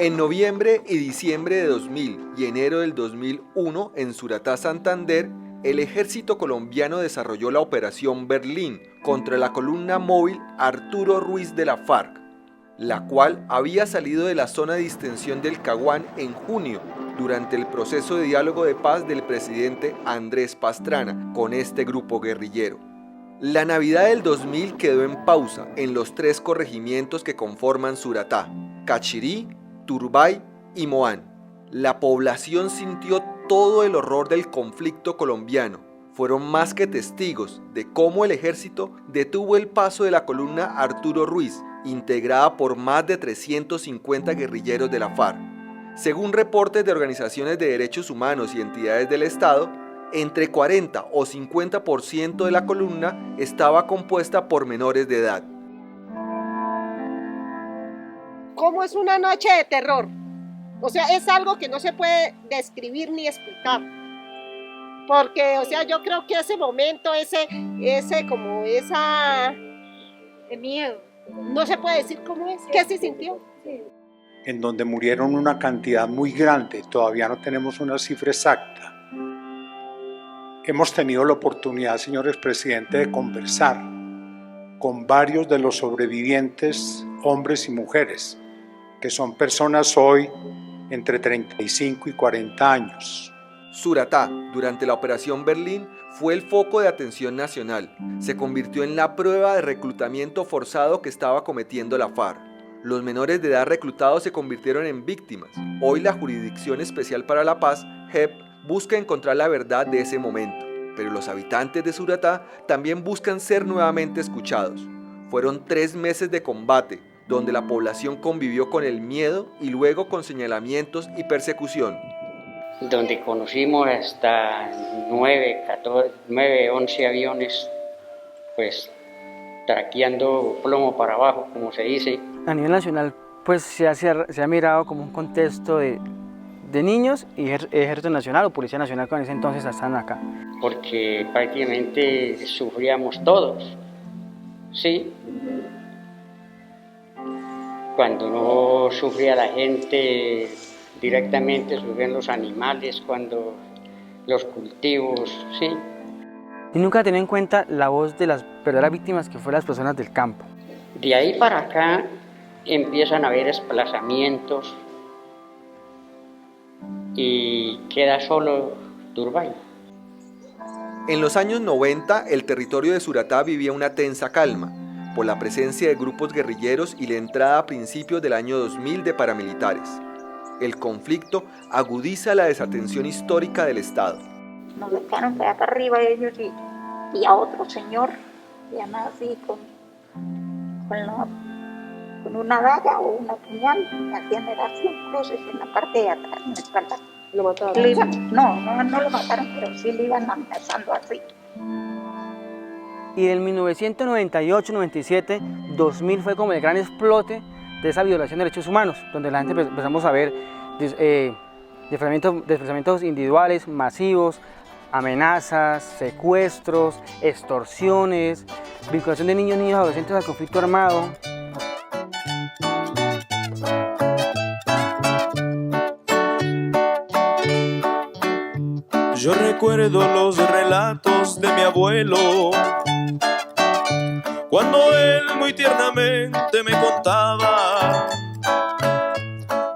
En noviembre y diciembre de 2000 y enero del 2001, en Suratá, Santander, el ejército colombiano desarrolló la Operación Berlín contra la columna móvil Arturo Ruiz de la FARC, la cual había salido de la zona de distensión del Caguán en junio, durante el proceso de diálogo de paz del presidente Andrés Pastrana con este grupo guerrillero. La Navidad del 2000 quedó en pausa en los 3 corregimientos que conforman Suratá: Cachirí, Turbay y Moán. La población sintió todo el horror del conflicto colombiano. Fueron más que testigos de cómo el ejército detuvo el paso de la columna Arturo Ruiz, integrada por más de 350 guerrilleros de la FARC. Según reportes de organizaciones de derechos humanos y entidades del Estado, entre 40 o 50% de la columna estaba compuesta por menores de edad. ¿Cómo es una noche de terror? O sea, es algo que no se puede describir ni explicar. Porque, o sea, yo creo que ese momento, de miedo. No se puede decir cómo es. ¿Qué se sintió? Sí. En donde murieron una cantidad muy grande, todavía no tenemos una cifra exacta. Hemos tenido la oportunidad, señor expresidente, de conversar con varios de los sobrevivientes, hombres y mujeres, que son personas hoy entre 35 y 40 años. Suratá, durante la Operación Berlín, fue el foco de atención nacional. Se convirtió en la prueba de reclutamiento forzado que estaba cometiendo la FARC. Los menores de edad reclutados se convirtieron en víctimas. Hoy la Jurisdicción Especial para la Paz, JEP, busca encontrar la verdad de ese momento. Pero los habitantes de Suratá también buscan ser nuevamente escuchados. Fueron 3 meses de combate, donde la población convivió con el miedo y luego con señalamientos y persecución. Donde conocimos hasta 11 aviones, pues traqueando plomo para abajo, como se dice. A nivel nacional, pues se ha mirado como un contexto de niños y Ejército Nacional o Policía Nacional que en ese entonces estaban acá. Porque prácticamente sufríamos todos, ¿sí? Cuando no sufría la gente directamente, sufrían los animales, cuando los cultivos, ¿sí? Y nunca tener en cuenta la voz de las verdaderas víctimas, que fueron las personas del campo. De ahí para acá empiezan a haber desplazamientos y queda solo Turbay. En los años 90, el territorio de Suratá vivía una tensa calma, por la presencia de grupos guerrilleros y la entrada a principios del año 2000 de paramilitares. El conflicto agudiza la desatención histórica del Estado. Nos dejaron para acá arriba ellos y a otro señor, llamado así, con una daga o una puñal, hacían así cruces en la parte de atrás, en la espalda. ¿Lo mataron? No lo mataron, pero sí le iban amenazando así. Y en 1998, 97, 2000 fue como el gran explote de esa violación de derechos humanos, donde la gente empezamos a ver desplazamientos individuales, masivos, amenazas, secuestros, extorsiones, vinculación de niños y adolescentes al conflicto armado. Yo recuerdo los relatos de mi abuelo, cuando él muy tiernamente me contaba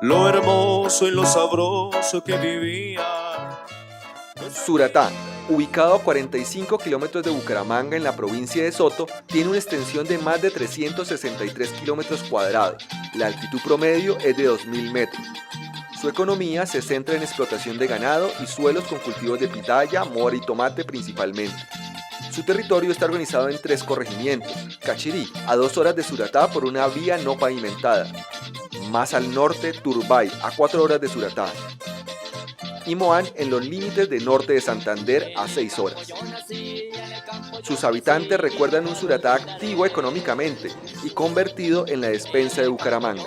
lo hermoso y lo sabroso que vivía. Suratá, ubicado a 45 kilómetros de Bucaramanga en la provincia de Soto, tiene una extensión de más de 363 kilómetros cuadrados. La altitud promedio es de 2.000 metros. Su economía se centra en explotación de ganado y suelos con cultivos de pitaya, mora y tomate principalmente. Su territorio está organizado en 3 corregimientos: Cachirí, a 2 horas de Suratá por una vía no pavimentada; más al norte, Turbay, a 4 horas de Suratá; y Moán, en los límites de norte de Santander, a 6 horas. Sus habitantes recuerdan un Suratá activo económicamente y convertido en la despensa de Bucaramanga.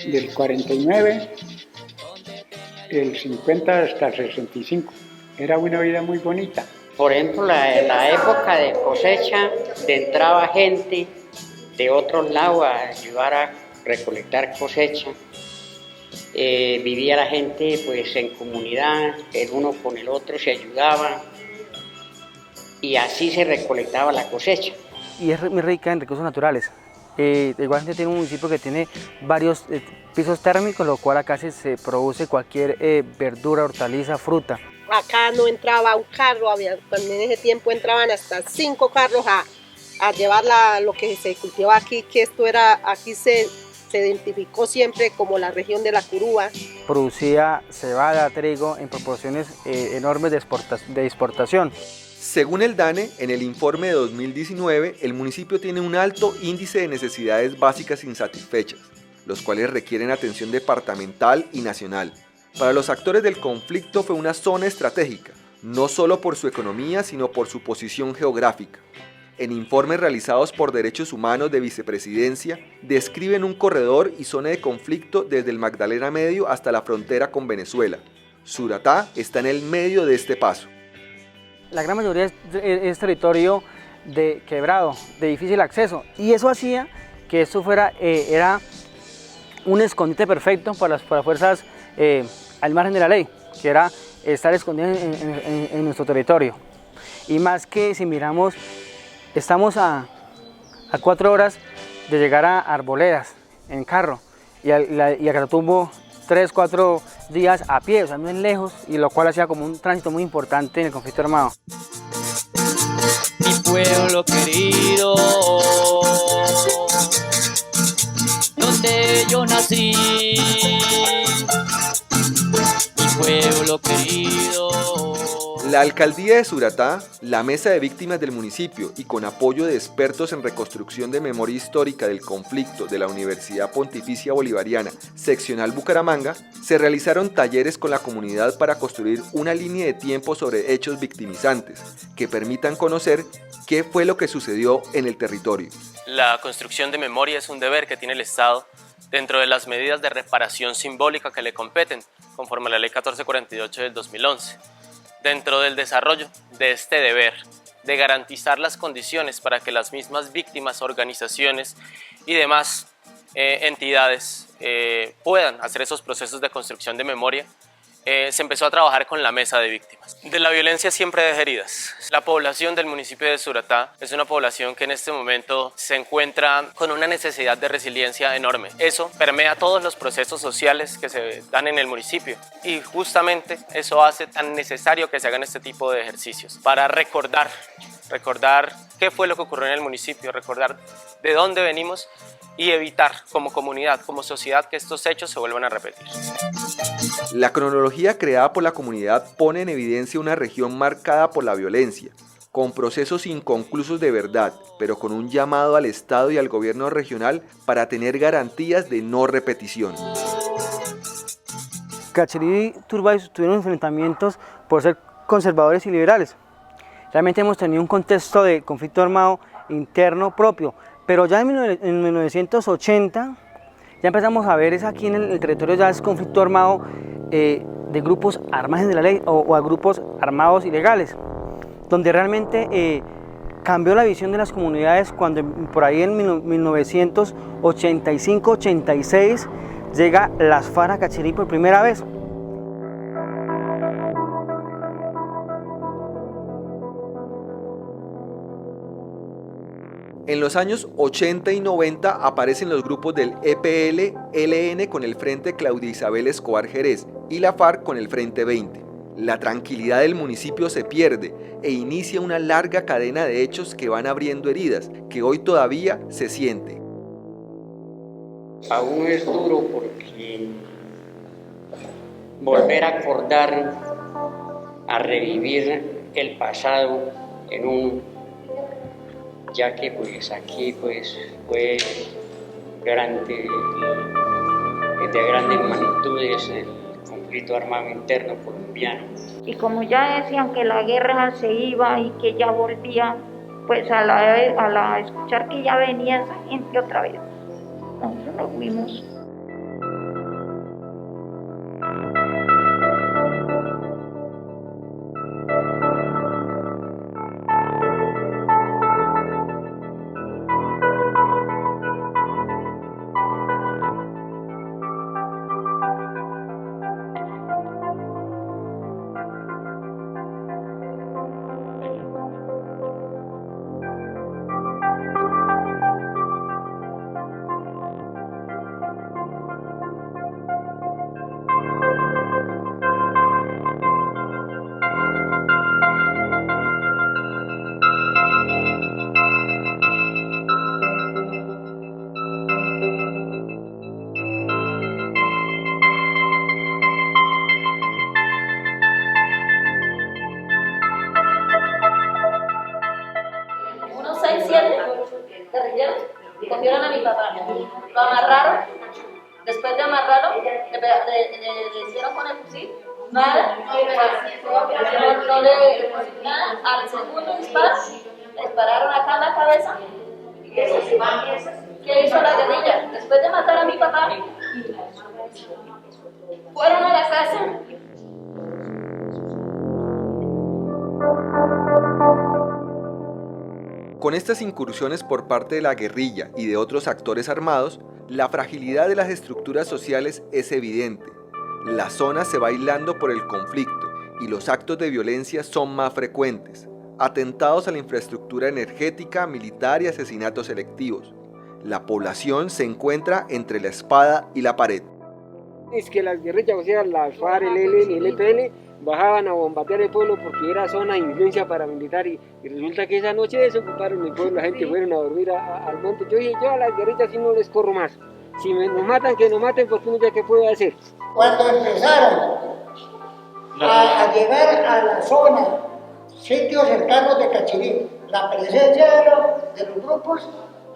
Del 49, el 50 hasta el 65. Era una vida muy bonita. Por ejemplo, la época de cosecha, entraba gente de otros lados a ayudar a recolectar cosecha. Vivía la gente pues en comunidad, el uno con el otro se ayudaba y así se recolectaba la cosecha. Y es muy rica en recursos naturales. Igualmente tiene un municipio que tiene varios pisos térmicos, lo cual acá se produce cualquier verdura, hortaliza, fruta. Acá no entraba un carro, también en ese tiempo entraban hasta 5 carros a llevar lo que se cultivaba aquí, que esto era, aquí se identificó siempre como la región de la Curúa. Producía cebada, trigo en proporciones enormes de exportación. Según el DANE, en el informe de 2019, el municipio tiene un alto índice de necesidades básicas insatisfechas, los cuales requieren atención departamental y nacional. Para los actores del conflicto fue una zona estratégica, no solo por su economía, sino por su posición geográfica. En informes realizados por Derechos Humanos de Vicepresidencia, describen un corredor y zona de conflicto desde el Magdalena Medio hasta la frontera con Venezuela. Suratá está en el medio de este paso. La gran mayoría es territorio de quebrado, de difícil acceso, y eso hacía que esto era un escondite perfecto para las fuerzas al margen de la ley, que era estar escondidas en nuestro territorio. Y más que si miramos, estamos a 4 horas de llegar a Arboledas en carro y a Catatumbo 3-4 días a pie, o sea, no es lejos, y lo cual hacía como un tránsito muy importante en el conflicto armado. Mi pueblo querido, donde yo nací, mi pueblo querido. La alcaldía de Suratá, la mesa de víctimas del municipio y con apoyo de expertos en reconstrucción de memoria histórica del conflicto de la Universidad Pontificia Bolivariana, seccional Bucaramanga, se realizaron talleres con la comunidad para construir una línea de tiempo sobre hechos victimizantes que permitan conocer qué fue lo que sucedió en el territorio. La construcción de memoria es un deber que tiene el Estado dentro de las medidas de reparación simbólica que le competen, conforme a la Ley 1448 del 2011. Dentro del desarrollo de este deber de garantizar las condiciones para que las mismas víctimas, organizaciones y demás entidades puedan hacer esos procesos de construcción de memoria, se empezó a trabajar con la mesa de víctimas. De la violencia siempre deja heridas. La población del municipio de Suratá es una población que en este momento se encuentra con una necesidad de resiliencia enorme. Eso permea todos los procesos sociales que se dan en el municipio y justamente eso hace tan necesario que se hagan este tipo de ejercicios para recordar qué fue lo que ocurrió en el municipio, recordar de dónde venimos y evitar como comunidad, como sociedad, que estos hechos se vuelvan a repetir. La cronología creada por la comunidad pone en evidencia una región marcada por la violencia, con procesos inconclusos de verdad, pero con un llamado al Estado y al gobierno regional para tener garantías de no repetición. Cacherí y Turbay tuvieron enfrentamientos por ser conservadores y liberales. Realmente hemos tenido un contexto de conflicto armado interno propio, pero ya en 1980 ya empezamos a ver aquí en el territorio ya es conflicto armado de grupos al margen de la ley o a grupos armados ilegales, donde realmente cambió la visión de las comunidades cuando por ahí en 1985-86 llega las FARC a Cacherí por primera vez. En los años 80 y 90 aparecen los grupos del EPL-LN con el Frente Claudia Isabel Escobar Jerez y la FARC con el Frente 20. La tranquilidad del municipio se pierde e inicia una larga cadena de hechos que van abriendo heridas que hoy todavía se siente. Aún es duro porque volver a acordar, a revivir el pasado en un, ya que pues aquí pues fue grande, de grandes magnitudes el conflicto armado interno colombiano. Y como ya decían que la guerra se iba y que ya volvía, pues a la escuchar que ya venía esa gente otra vez, nosotros nos fuimos. Nada, no le nada. Al segundo disparo, le dispararon acá en la cabeza. ¿Qué hizo la guerrilla? Después de matar a mi papá, fueron a la casa. Con estas incursiones por parte de la guerrilla y de otros actores armados, la fragilidad de las estructuras sociales es evidente. La zona se va aislando por el conflicto y los actos de violencia son más frecuentes. Atentados a la infraestructura energética, militar y asesinatos selectivos. La población se encuentra entre la espada y la pared. Es que las guerrillas, o sea, las FARC, el ELN y el EPN, bajaban a bombardear el pueblo porque era zona de influencia paramilitar y resulta que esa noche desocuparon el pueblo, la gente fueron a dormir al monte. Yo dije, yo a las guerrillas sí no les corro más. Si nos matan, que nos maten, porque uno ya qué puede hacer. Cuando empezaron a llegar a la zona, sitios cercanos de Cachirí, la presencia de los grupos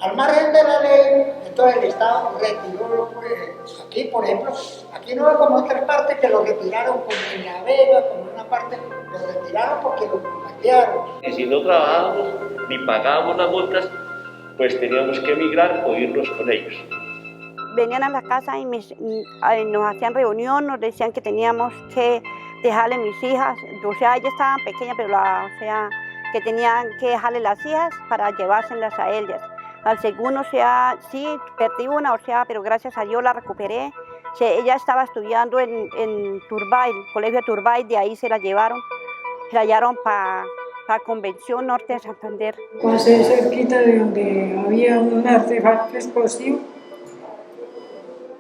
al margen de la ley, entonces el Estado retiró, aquí por ejemplo, aquí no es como otras partes que lo retiraron, como en La Vega, como en una parte, lo retiraron porque lo bombardearon. Y si no trabajábamos ni pagábamos las multas, pues teníamos que emigrar o irnos con ellos. Venían a la casa y nos hacían reunión, nos decían que teníamos que dejarle mis hijas, o sea, ellas estaban pequeñas, pero que tenían que dejarle las hijas para llevárselas a ellas. Al segundo, sí, perdí una, pero gracias a Dios la recuperé. Ella estaba estudiando en Turbay, el colegio de Turbay, de ahí se la llevaron para Convención Norte de Santander. Pasé cerquita de donde había un artefacto explosivo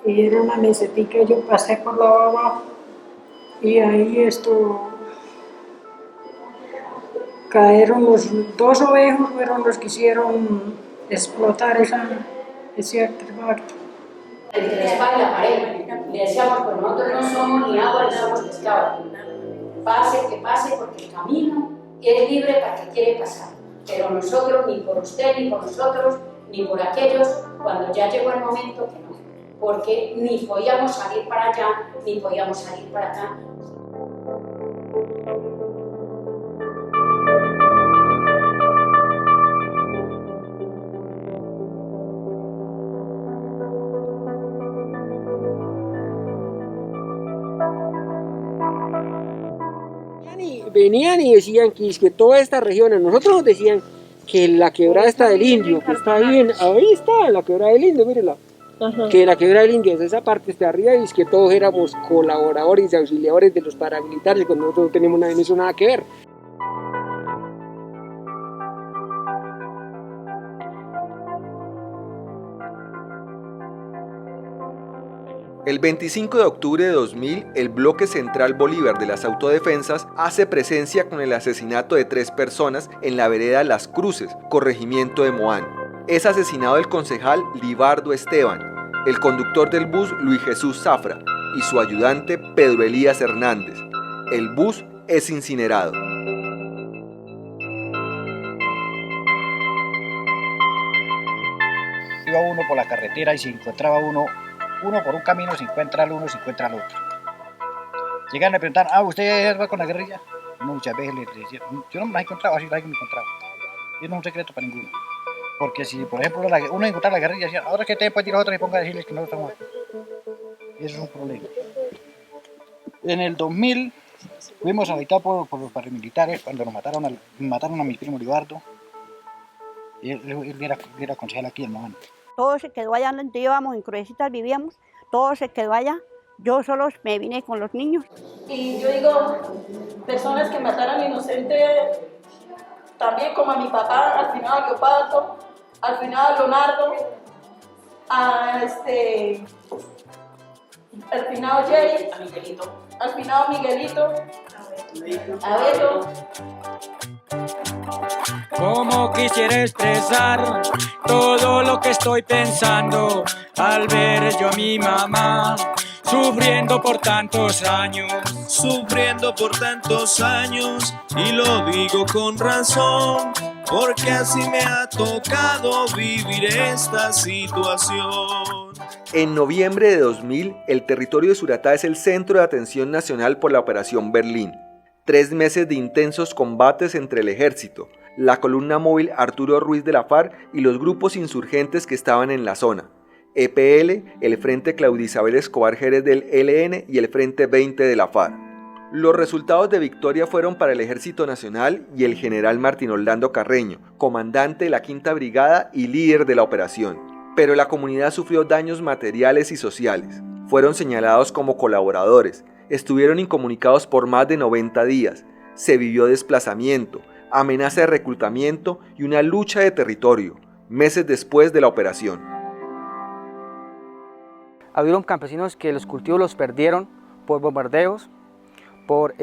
y era una mesetica, yo pasé por la abajo y ahí cayeron los dos ovejos, fueron los que hicieron explotar ese artefacto. Entre la espada y la pared, le decíamos, pues nosotros no somos ni agua, ni somos pescado. Pase, que pase, porque el camino es libre para el que quiere pasar. Pero nosotros, ni por usted, ni por nosotros, ni por aquellos, cuando ya llegó el momento que no. Porque ni podíamos salir para allá, ni podíamos salir para acá. Venían y decían que toda esta región, a nosotros nos decían que la quebrada está del Indio, que está ahí está, la quebrada del Indio, mírela. Ajá. Que la quebrada del Indio es esa parte de arriba y es que todos éramos colaboradores y auxiliadores de los paramilitares, cuando nosotros no teníamos en eso nada que ver. El 25 de octubre de 2000, el Bloque Central Bolívar de las Autodefensas hace presencia con el asesinato de 3 personas en la vereda Las Cruces, corregimiento de Moán. Es asesinado el concejal Libardo Esteban, el conductor del bus Luis Jesús Zafra y su ayudante Pedro Elías Hernández. El bus es incinerado. Iba uno por la carretera y se encontraba uno por un camino, se encuentra al uno, se encuentra al otro. Llegan a preguntar, ¿usted va con la guerrilla? No, muchas veces le decían, yo no me las he encontrado, así las he encontrado. Y no es un secreto para ninguno. Porque si, por ejemplo, uno encuentra la guerrilla, decía, ahora que te puede ir a otra y ponga a decirles que no estamos aquí. Eso es un problema. En el 2000 fuimos habitados por los paramilitares cuando nos mataron a mi primo Libardo. Él era concejal aquí en Moán. Todo se quedó allá donde íbamos, en Crucecitas vivíamos, todo se quedó allá. Yo solo me vine con los niños. Y yo digo, personas que mataran inocentes, también como a mi papá, al final a Leopardo, al final a Leonardo, al final a Jerry, al final a Miguelito, a Beto. Como quisiera expresar todo lo que estoy pensando al ver yo a mi mamá sufriendo por tantos años. Sufriendo por tantos años, y lo digo con razón, porque así me ha tocado vivir esta situación. En noviembre de 2000, el territorio de Suratá es el centro de atención nacional por la Operación Berlín. 3 meses de intensos combates entre el ejército, la columna móvil Arturo Ruiz de la FARC y los grupos insurgentes que estaban en la zona. EPL, el Frente Claudia Isabel Escobar Jerez del ELN y el Frente 20 de la FARC. Los resultados de victoria fueron para el Ejército Nacional y el general Martín Orlando Carreño, comandante de la 5ª Brigada y líder de la operación. Pero la comunidad sufrió daños materiales y sociales. Fueron señalados como colaboradores, estuvieron incomunicados por más de 90 días, se vivió desplazamiento, amenaza de reclutamiento y una lucha de territorio, meses después de la operación. Habieron campesinos que los cultivos los perdieron por bombardeos, por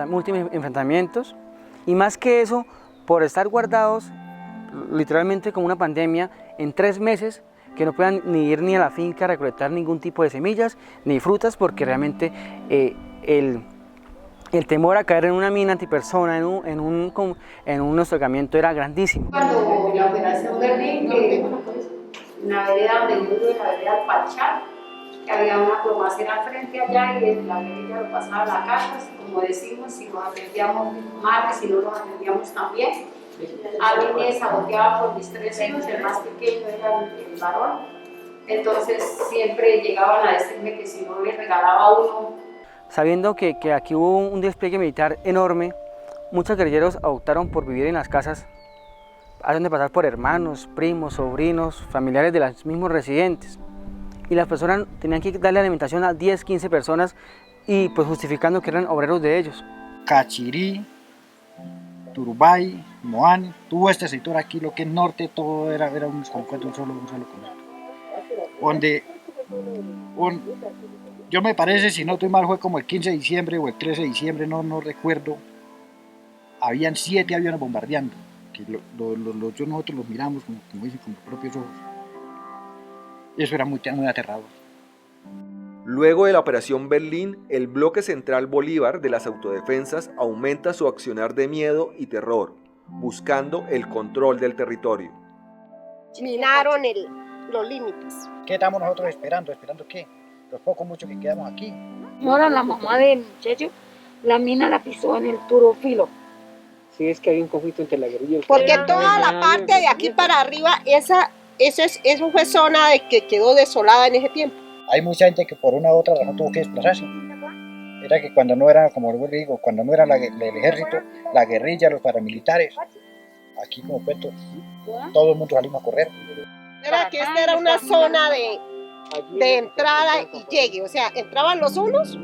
múltiples enfrentamientos y más que eso, por estar guardados literalmente como una pandemia en 3 meses que no puedan ni ir ni a la finca a recolectar ningún tipo de semillas ni frutas porque realmente el temor a caer en una mina antipersona, en un hostigamiento era grandísimo. Cuando la operación Berlín, que en la vereda donde yo vivo, en la vereda del Pachá, que había una plomacera al frente allá y la guerrilla lo pasaba a las casas, como decimos, si nos atendíamos mal, si no nos atendíamos tan bien. A mí me saboteaba por mis 3 hijos, el más pequeño era el varón, entonces siempre llegaban a decirme que si no les regalaba uno. Sabiendo que aquí hubo un despliegue militar enorme, muchos guerrilleros optaron por vivir en las casas, hacen de pasar por hermanos, primos, sobrinos, familiares de los mismos residentes. Y las personas tenían que darle alimentación a 10, 15 personas y pues justificando que eran obreros de ellos. Cachirí, Turbay, Moán, todo este sector aquí, lo que es norte, todo era un solo conjunto. Yo me parece, si no estoy mal, fue como el 15 de diciembre o el 13 de diciembre, no recuerdo. Habían 7 aviones bombardeando, que nosotros los miramos, como dicen, con los propios ojos. Y eso era muy aterrador. Luego de la Operación Berlín, el bloque central Bolívar de las autodefensas aumenta su accionar de miedo y terror, buscando el control del territorio. Minaron los límites. ¿Qué estamos nosotros esperando? ¿Esperando qué? Los pocos muchos que quedamos aquí. Ahora la mamá del muchacho, la mina la pisó en el Turofilo. Sí, es que hay un conflicto entre la guerrilla y el... Porque toda la parte de aquí para arriba, eso fue zona de que quedó desolada en ese tiempo. Hay mucha gente que por una u otra razón tuvo que desplazarse. Era que cuando no era, como les digo, cuando no era el ejército, la guerrilla, los paramilitares, aquí como cuento, todo el mundo salimos a correr. Era que esta era una zona de entrada y llegue, o sea, entraban los unos,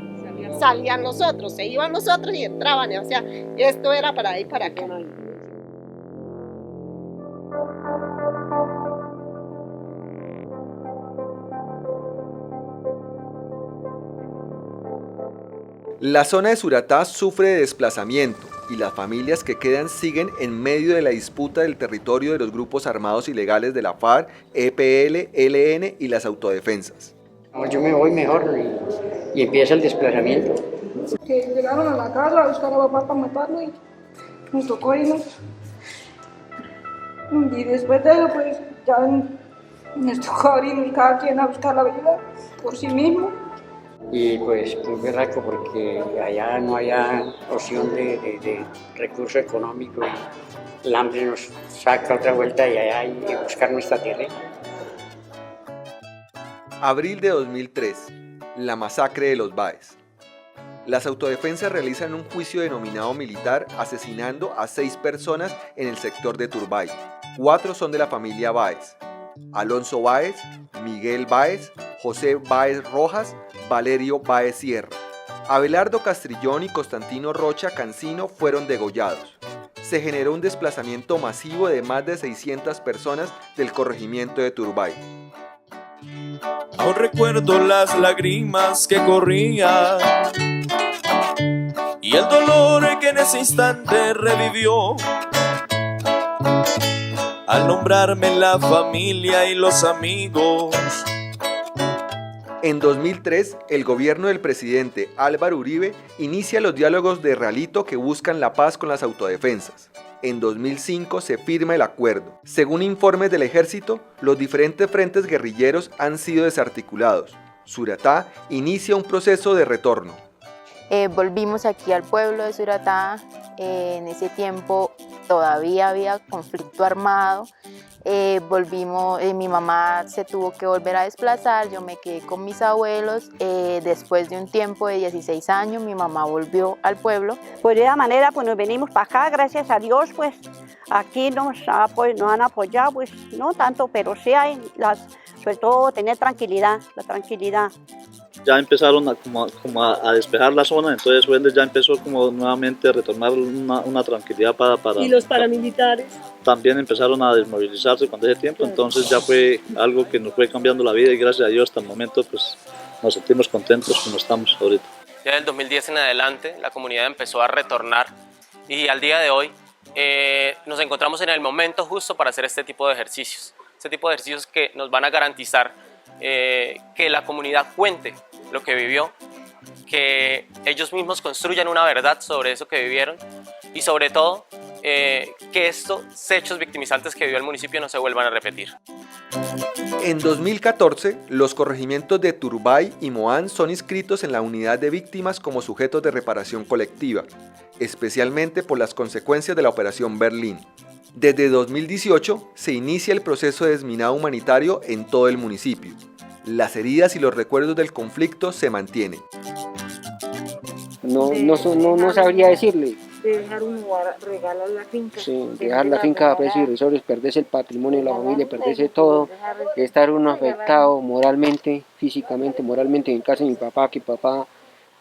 salían los otros, se iban los otros y entraban, o sea, esto era para ahí para acá. La zona de Suratá sufre de desplazamiento y las familias que quedan siguen en medio de la disputa del territorio de los grupos armados ilegales de la FARC, EPL, ELN y las autodefensas. Yo me voy mejor y empieza el desplazamiento. Que llegaron a la casa a buscar a papá para matarlo y nos tocó irnos. Y después de eso, pues ya nos tocó abrir cada quien a buscar la vida por sí mismo. Y pues berraco porque allá no había opción de recurso económico y el hambre nos saca otra vuelta y allá hay que buscar nuestra tierra. Abril de 2003, la masacre de los Báez. Las autodefensas realizan un juicio denominado militar asesinando a 6 personas en el sector de Turbay. 4 son de la familia Báez: Alonso Báez, Miguel Báez, José Báez Rojas, Valerio Báez Sierra. Abelardo Castrillón y Constantino Rocha Cancino fueron degollados. Se generó un desplazamiento masivo de más de 600 personas del corregimiento de Turbay. Aún recuerdo las lágrimas que corrían y el dolor que en ese instante revivió al nombrarme la familia y los amigos En 2003, el gobierno del presidente Álvaro Uribe inicia los diálogos de Realito que buscan la paz con las autodefensas. En 2005 se firma el acuerdo. Según informes del ejército, los diferentes frentes guerrilleros han sido desarticulados. Suratá inicia un proceso de retorno. Volvimos aquí al pueblo de Suratá. En ese tiempo todavía había conflicto armado. Mi mamá se tuvo que volver a desplazar, yo me quedé con mis abuelos. Después de un tiempo de 16 años mi mamá volvió al pueblo. Pues de esa manera pues nos venimos para acá, gracias a Dios, pues aquí nos han apoyado, pues no tanto, pero sí hay, sobre todo tener tranquilidad, la tranquilidad. Ya empezaron a despejar la zona, entonces Fuentes ya empezó como nuevamente a retornar una tranquilidad para... ¿Y los paramilitares? También empezaron a desmovilizarse cuando ese tiempo, entonces ya fue algo que nos fue cambiando la vida y gracias a Dios hasta el momento pues nos sentimos contentos como estamos ahorita. Ya del 2010 en adelante la comunidad empezó a retornar y al día de hoy nos encontramos en el momento justo para hacer este tipo de ejercicios. Este tipo de ejercicios que nos van a garantizar que la comunidad cuente lo que vivió, que ellos mismos construyan una verdad sobre eso que vivieron y sobre todo que estos hechos victimizantes que vivió el municipio no se vuelvan a repetir. En 2014, los corregimientos de Turbay y Moán son inscritos en la unidad de víctimas como sujetos de reparación colectiva, especialmente por las consecuencias de la Operación Berlín. Desde 2018 se inicia el proceso de desminado humanitario en todo el municipio. Las heridas y los recuerdos del conflicto se mantienen. No sabría decirle. Dejar uno regalar la finca. Sí, dejar la finca a precio irrisorio, perderse el patrimonio de la familia, perderse todo, estar uno afectado moralmente, físicamente, moralmente. En el caso de mi papá, que papá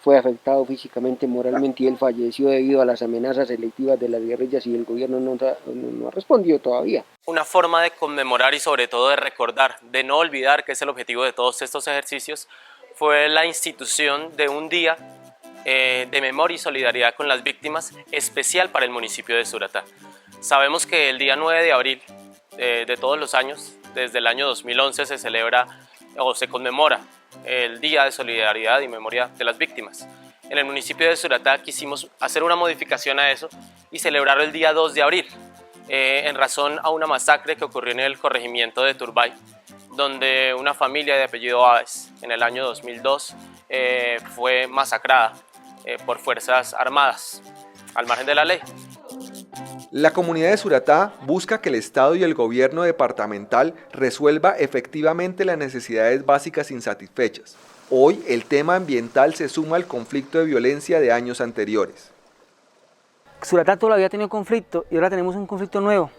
fue afectado físicamente, moralmente, y él falleció debido a las amenazas selectivas de las guerrillas y el gobierno no ha respondido todavía. Una forma de conmemorar y sobre todo de recordar, de no olvidar, que es el objetivo de todos estos ejercicios, fue la institución de un día de memoria y solidaridad con las víctimas, especial para el municipio de Suratá. Sabemos que el día 9 de abril de todos los años, desde el año 2011, se celebra o se conmemora el Día de Solidaridad y Memoria de las Víctimas. En el municipio de Suratá quisimos hacer una modificación a eso y celebrarlo el día 2 de abril, en razón a una masacre que ocurrió en el corregimiento de Turbay, donde una familia de apellido Aves en el año 2002 fue masacrada por fuerzas armadas, al margen de la ley. La comunidad de Suratá busca que el Estado y el gobierno departamental resuelva efectivamente las necesidades básicas insatisfechas. Hoy el tema ambiental se suma al conflicto de violencia de años anteriores. Suratá todavía ha tenido conflicto y ahora tenemos un conflicto nuevo,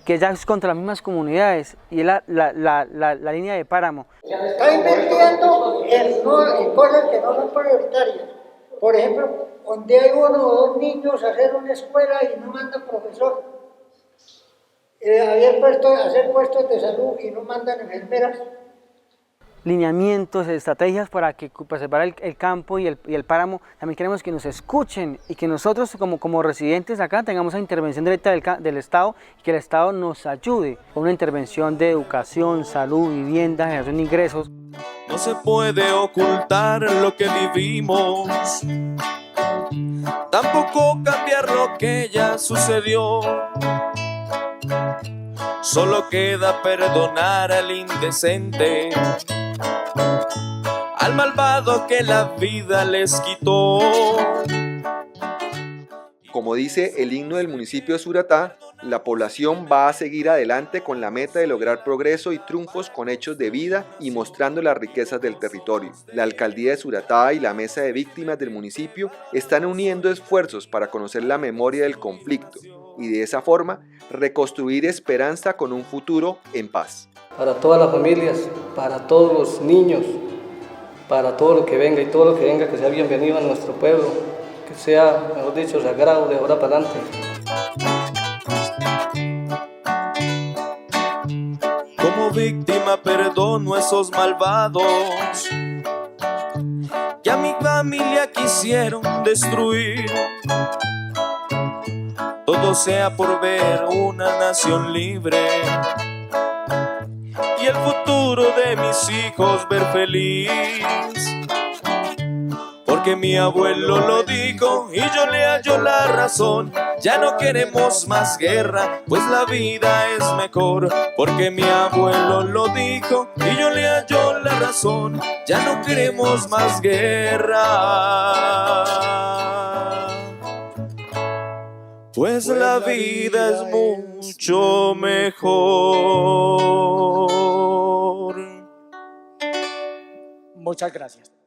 que ya es contra las mismas comunidades y es la línea de páramo. Se está invirtiendo en cosas que no son prioritarias. Por ejemplo, donde hay 1 o 2 niños a hacer una escuela y no mandan profesor. Había hacer puestos de salud y no mandan enfermeras. Lineamientos, estrategias para preservar el campo y el páramo. También queremos que nos escuchen y que nosotros como residentes acá tengamos esa intervención directa del Estado y que el Estado nos ayude con una intervención de educación, salud, vivienda, generación de ingresos. No se puede ocultar lo que vivimos, tampoco cambiar lo que ya sucedió. Solo queda perdonar al indecente, al malvado que la vida les quitó. Como dice el himno del municipio de Suratá, la población va a seguir adelante con la meta de lograr progreso y triunfos con hechos de vida y mostrando las riquezas del territorio. La alcaldía de Suratá y la mesa de víctimas del municipio están uniendo esfuerzos para conocer la memoria del conflicto y de esa forma reconstruir esperanza con un futuro en paz. Para todas las familias, para todos los niños, para todo lo que venga y todo lo que venga que sea bienvenido a nuestro pueblo, que sea, mejor dicho, sagrado de ahora para adelante. Como víctima perdono a esos malvados que a mi familia quisieron destruir. Todo sea por ver una nación libre y el futuro de mis hijos ver feliz. Porque mi abuelo lo dijo y yo le hallo la razón. Ya no queremos más guerra, pues la vida es mejor. Porque mi abuelo lo dijo y yo le hallo la razón. Ya no queremos más guerra, pues la vida es mucho mejor. Muchas gracias.